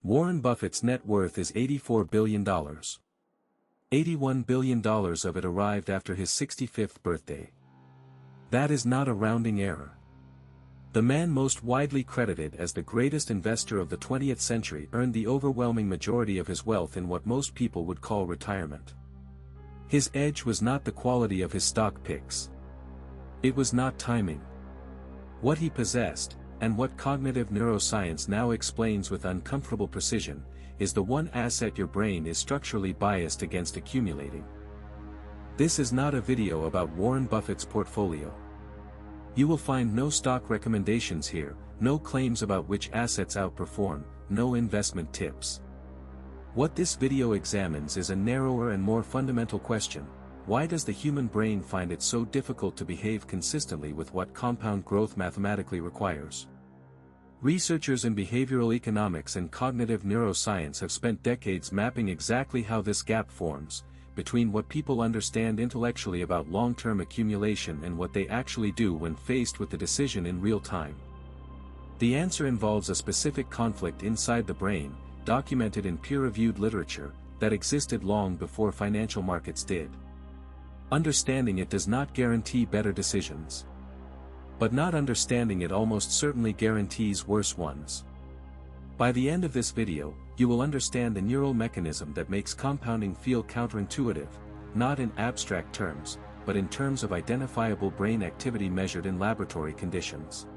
Warren Buffett's net worth is $84 billion. $81 billion of it arrived after his 65th birthday. That is not a rounding error. The man most widely credited as the greatest investor of the 20th century earned the overwhelming majority of his wealth in what most people would call retirement. His edge was not the quality of his stock picks. It was not timing. What he possessed, and what cognitive neuroscience now explains with uncomfortable precision, is the one asset your brain is structurally biased against accumulating. This is not a video about Warren Buffett's portfolio. You will find no stock recommendations here, no claims about which assets outperform, no investment tips. What this video examines is a narrower and more fundamental question: why does the human brain find it so difficult to behave consistently with what compound growth mathematically requires? Researchers in behavioral economics and cognitive neuroscience have spent decades mapping exactly how this gap forms, between what people understand intellectually about long-term accumulation and what they actually do when faced with the decision in real time. The answer involves a specific conflict inside the brain, documented in peer-reviewed literature, that existed long before financial markets did. Understanding it does not guarantee better decisions. But not understanding it almost certainly guarantees worse ones. By the end of this video, you will understand the neural mechanism that makes compounding feel counterintuitive, not in abstract terms, but in terms of identifiable brain activity measured in laboratory conditions.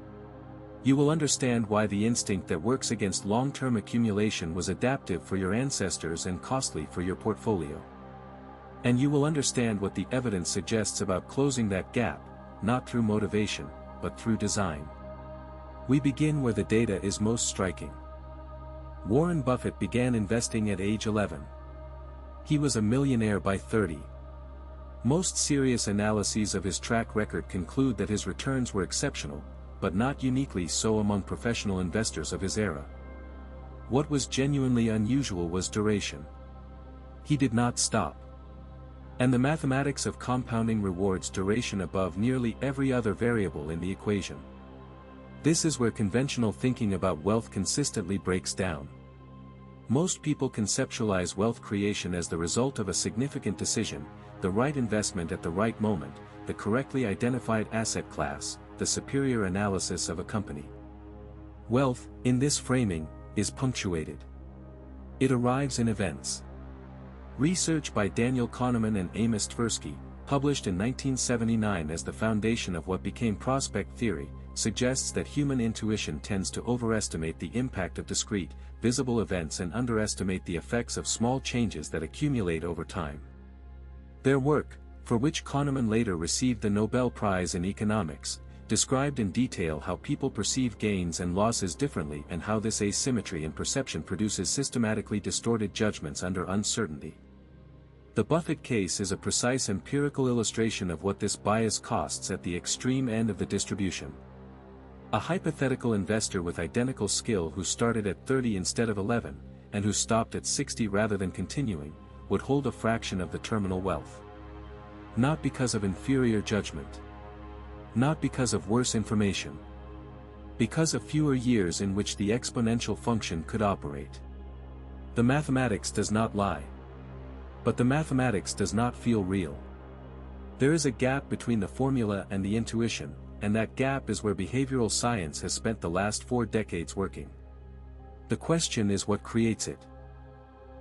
You will understand why the instinct that works against long-term accumulation was adaptive for your ancestors and costly for your portfolio. And you will understand what the evidence suggests about closing that gap, not through motivation, but through design. We begin where the data is most striking. Warren Buffett began investing at age 11. He was a millionaire by 30. Most serious analyses of his track record conclude that his returns were exceptional, but not uniquely so among professional investors of his era. What was genuinely unusual was duration. He did not stop. And the mathematics of compounding rewards duration above nearly every other variable in the equation. This is where conventional thinking about wealth consistently breaks down. Most people conceptualize wealth creation as the result of a significant decision, the right investment at the right moment, the correctly identified asset class, the superior analysis of a company. Wealth, in this framing, is punctuated. It arrives in events. Research by Daniel Kahneman and Amos Tversky, published in 1979 as the foundation of what became prospect theory, suggests that human intuition tends to overestimate the impact of discrete, visible events and underestimate the effects of small changes that accumulate over time. Their work, for which Kahneman later received the Nobel Prize in Economics, described in detail how people perceive gains and losses differently and how this asymmetry in perception produces systematically distorted judgments under uncertainty. The Buffett case is a precise empirical illustration of what this bias costs at the extreme end of the distribution. A hypothetical investor with identical skill who started at 30 instead of 11, and who stopped at 60 rather than continuing, would hold a fraction of the terminal wealth. Not because of inferior judgment. Not because of worse information. Because of fewer years in which the exponential function could operate. The mathematics does not lie. But the mathematics does not feel real. There is a gap between the formula and the intuition, and that gap is where behavioral science has spent the last 4 decades working. The question is what creates it.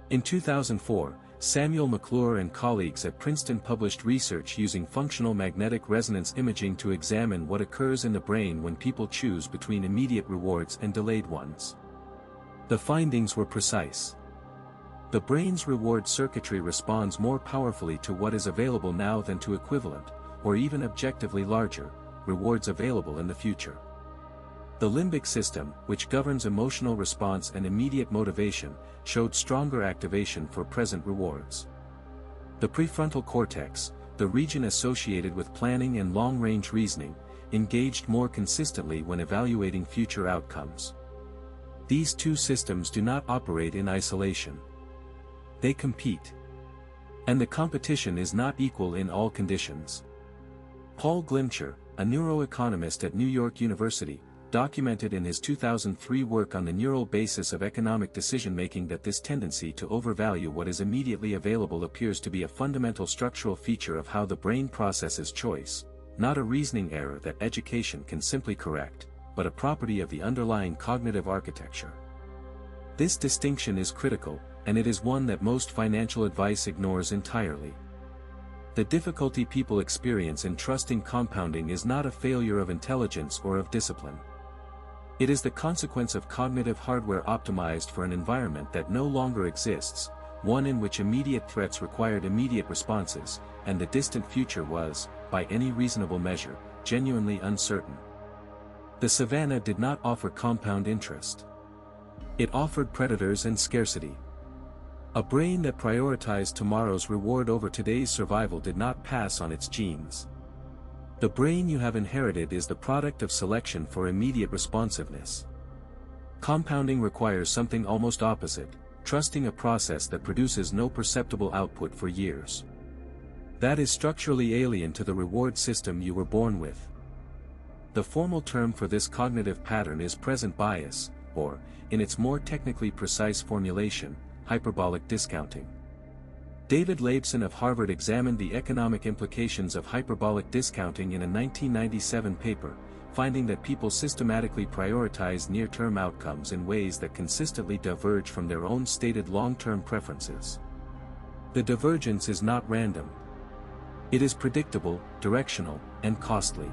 In 2004, Samuel McClure and colleagues at Princeton published research using functional magnetic resonance imaging to examine what occurs in the brain when people choose between immediate rewards and delayed ones. The findings were precise. The brain's reward circuitry responds more powerfully to what is available now than to equivalent, or even objectively larger, rewards available in the future. The limbic system, which governs emotional response and immediate motivation, showed stronger activation for present rewards. The prefrontal cortex, the region associated with planning and long-range reasoning, engaged more consistently when evaluating future outcomes. These two systems do not operate in isolation. They compete. And the competition is not equal in all conditions. Paul Glimcher, a neuroeconomist at New York University, documented in his 2003 work on the neural basis of economic decision-making that this tendency to overvalue what is immediately available appears to be a fundamental structural feature of how the brain processes choice, not a reasoning error that education can simply correct, but a property of the underlying cognitive architecture. This distinction is critical, and it is one that most financial advice ignores entirely. The difficulty people experience in trusting compounding is not a failure of intelligence or of discipline. It is the consequence of cognitive hardware optimized for an environment that no longer exists, one in which immediate threats required immediate responses, and the distant future was, by any reasonable measure, genuinely uncertain. The savannah did not offer compound interest. It offered predators and scarcity. A brain that prioritized tomorrow's reward over today's survival did not pass on its genes. The brain you have inherited is the product of selection for immediate responsiveness. Compounding requires something almost opposite, trusting a process that produces no perceptible output for years. That is structurally alien to the reward system you were born with. The formal term for this cognitive pattern is present bias, or, in its more technically precise formulation, hyperbolic discounting. David Laibson of Harvard examined the economic implications of hyperbolic discounting in a 1997 paper, finding that people systematically prioritize near-term outcomes in ways that consistently diverge from their own stated long-term preferences. The divergence is not random. It is predictable, directional, and costly.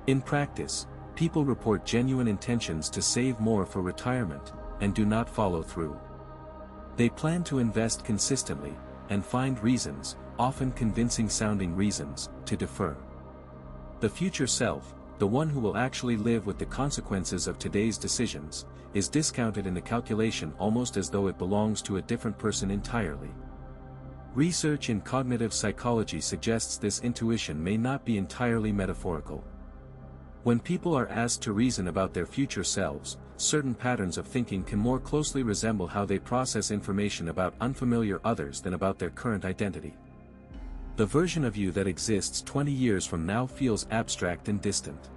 In practice, people report genuine intentions to save more for retirement, and do not follow through. They plan to invest consistently, and find reasons, often convincing-sounding reasons, to defer. The future self, the one who will actually live with the consequences of today's decisions, is discounted in the calculation almost as though it belongs to a different person entirely. Research in cognitive psychology suggests this intuition may not be entirely metaphorical. When people are asked to reason about their future selves, certain patterns of thinking can more closely resemble how they process information about unfamiliar others than about their current identity. The version of you that exists 20 years from now feels abstract and distant.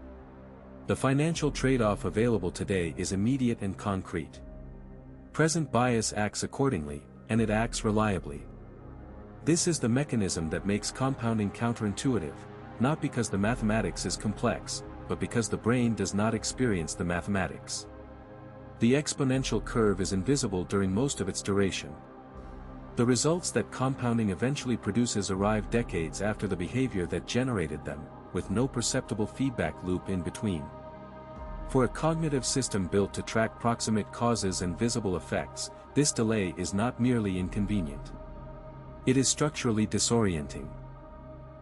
The financial trade-off available today is immediate and concrete. Present bias acts accordingly, and it acts reliably. This is the mechanism that makes compounding counterintuitive, not because the mathematics is complex, but because the brain does not experience the mathematics. The exponential curve is invisible during most of its duration. The results that compounding eventually produces arrive decades after the behavior that generated them, with no perceptible feedback loop in between. For a cognitive system built to track proximate causes and visible effects, this delay is not merely inconvenient. It is structurally disorienting.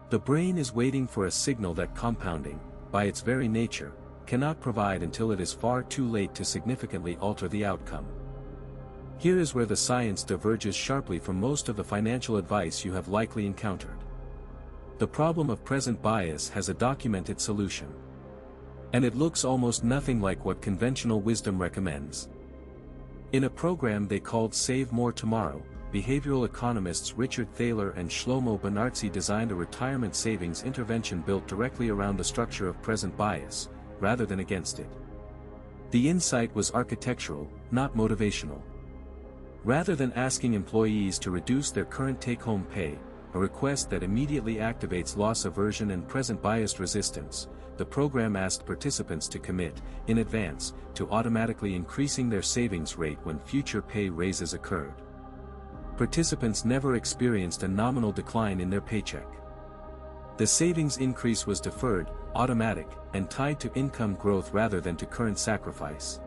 The brain is waiting for a signal that compounding, by its very nature, cannot provide until it is far too late to significantly alter the outcome. Here is where the science diverges sharply from most of the financial advice you have likely encountered. The problem of present bias has a documented solution. And it looks almost nothing like what conventional wisdom recommends. In a program they called Save More Tomorrow, behavioral economists Richard Thaler and Shlomo Benartzi designed a retirement savings intervention built directly around the structure of present bias, rather than against it. The insight was architectural, not motivational. Rather than asking employees to reduce their current take-home pay, a request that immediately activates loss aversion and present biased resistance, the program asked participants to commit, in advance, to automatically increasing their savings rate when future pay raises occurred. Participants never experienced a nominal decline in their paycheck. The savings increase was deferred, automatic, and tied to income growth rather than to current sacrifice.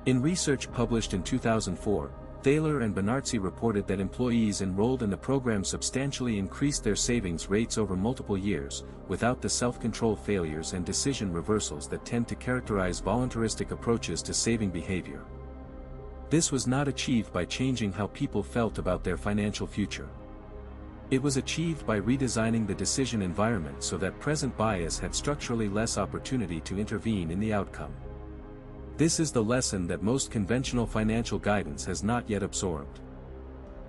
In research published in 2004, Thaler and Benartzi reported that employees enrolled in the program substantially increased their savings rates over multiple years, without the self-control failures and decision reversals that tend to characterize voluntaristic approaches to saving behavior. This was not achieved by changing how people felt about their financial future. It was achieved by redesigning the decision environment so that present bias had structurally less opportunity to intervene in the outcome. This is the lesson that most conventional financial guidance has not yet absorbed.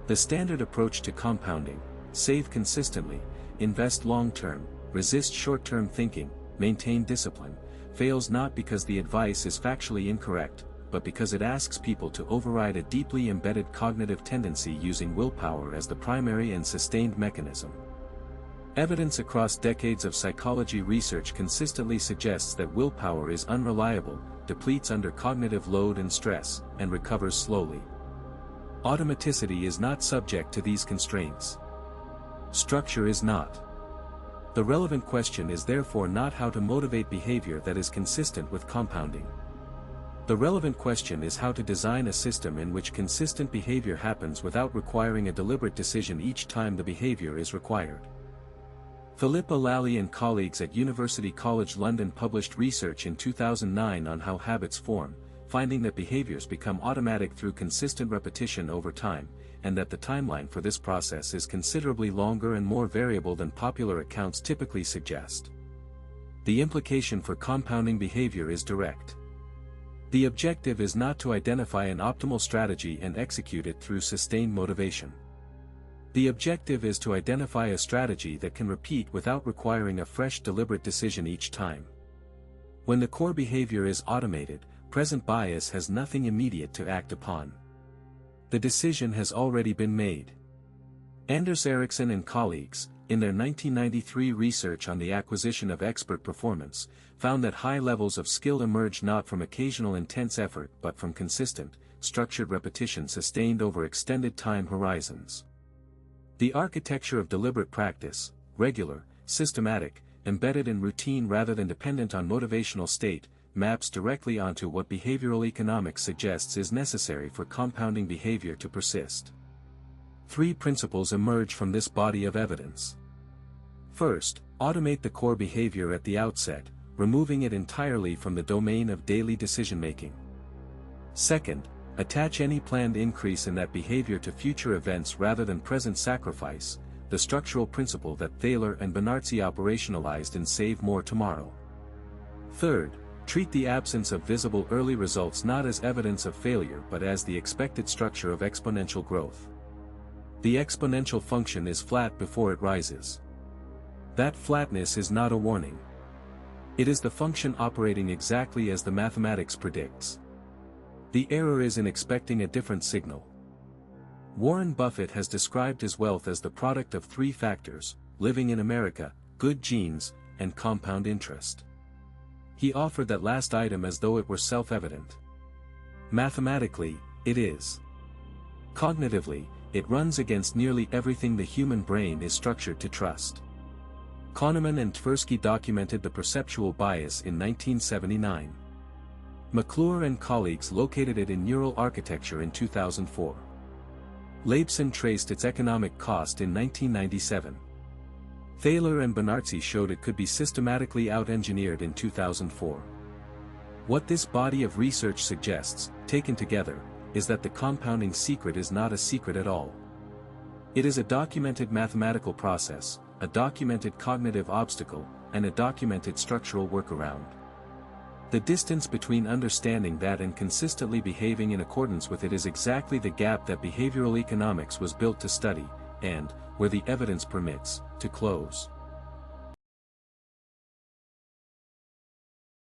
The standard approach to compounding, save consistently, invest long-term, resist short-term thinking, maintain discipline, fails not because the advice is factually incorrect, but because it asks people to override a deeply embedded cognitive tendency using willpower as the primary and sustained mechanism. Evidence across decades of psychology research consistently suggests that willpower is unreliable, depletes under cognitive load and stress, and recovers slowly. Automaticity is not subject to these constraints. Structure is not. The relevant question is therefore not how to motivate behavior that is consistent with compounding. The relevant question is how to design a system in which consistent behavior happens without requiring a deliberate decision each time the behavior is required. Philippa Lally and colleagues at University College London published research in 2009 on how habits form, finding that behaviors become automatic through consistent repetition over time, and that the timeline for this process is considerably longer and more variable than popular accounts typically suggest. The implication for compounding behavior is direct. The objective is not to identify an optimal strategy and execute it through sustained motivation. The objective is to identify a strategy that can repeat without requiring a fresh deliberate decision each time. When the core behavior is automated, present bias has nothing immediate to act upon. The decision has already been made. Anders Ericsson and colleagues, in their 1993 research on the acquisition of expert performance, found that high levels of skill emerge not from occasional intense effort but from consistent, structured repetition sustained over extended time horizons. The architecture of deliberate practice, regular, systematic, embedded in routine rather than dependent on motivational state, maps directly onto what behavioral economics suggests is necessary for compounding behavior to persist. 3 principles emerge from this body of evidence. First, automate the core behavior at the outset, removing it entirely from the domain of daily decision-making. Second, attach any planned increase in that behavior to future events rather than present sacrifice, the structural principle that Thaler and Benartzi operationalized in Save More Tomorrow. Third, treat the absence of visible early results not as evidence of failure but as the expected structure of exponential growth. The exponential function is flat before it rises. That flatness is not a warning. It is the function operating exactly as the mathematics predicts. The error is in expecting a different signal. Warren Buffett has described his wealth as the product of 3 factors: living in America, good genes, and compound interest. He offered that last item as though it were self-evident. Mathematically, it is. Cognitively, it runs against nearly everything the human brain is structured to trust. Kahneman and Tversky documented the perceptual bias in 1979. McClure and colleagues located it in neural architecture in 2004. Leibson traced its economic cost in 1997. Thaler and Benartzi showed it could be systematically out-engineered in 2004. What this body of research suggests, taken together, is that the compounding secret is not a secret at all. It is a documented mathematical process, a documented cognitive obstacle, and a documented structural workaround. The distance between understanding that and consistently behaving in accordance with it is exactly the gap that behavioral economics was built to study, and, where the evidence permits, to close.